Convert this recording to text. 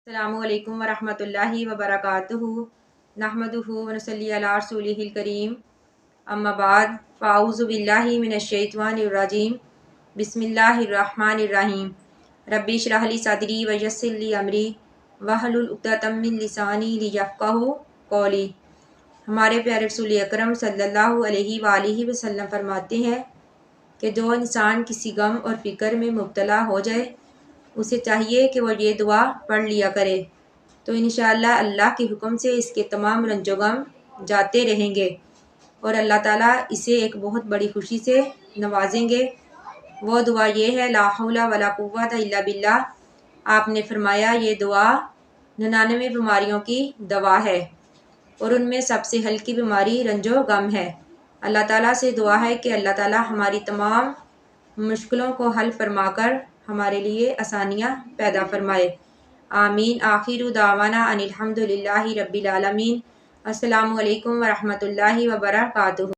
السلام علیکم ورحمۃ اللہ وبرکاتہ نحمدہ ونصلی علی رسولہ الکریم اما بعد فاعوذ باللہ من الشیطان الرجیم بسم اللہ الرحمن الرحیم ربی اشرح لی صدری ویسر لی امری واحلل عقدۃ من لسانی لیفقہوا قولی۔ ہمارے پیارے رسول اکرم صلی اللہ علیہ وآلہ وسلم فرماتے ہیں کہ جو انسان کسی غم اور فکر میں مبتلا ہو جائے اسے چاہیے کہ وہ یہ دعا پڑھ لیا کرے تو انشاءاللہ اللہ کے حکم سے اس کے تمام رنج و غم جاتے رہیں گے اور اللہ تعالیٰ اسے ایک بہت بڑی خوشی سے نوازیں گے۔ وہ دعا یہ ہے لا حول ولا قوت الا باللہ۔ آپ نے فرمایا یہ دعا 99 بیماریوں کی دوا ہے اور ان میں سب سے ہلکی بیماری رنج و غم ہے۔ اللہ تعالیٰ سے دعا ہے کہ اللہ تعالیٰ ہماری تمام مشکلوں کو حل فرما کر ہمارے لیے آسانیاں پیدا فرمائے، آمین۔ آخر دعوانا ان الحمد للہ رب العالمین۔ السلام علیکم ورحمۃ اللہ وبرکاتہ۔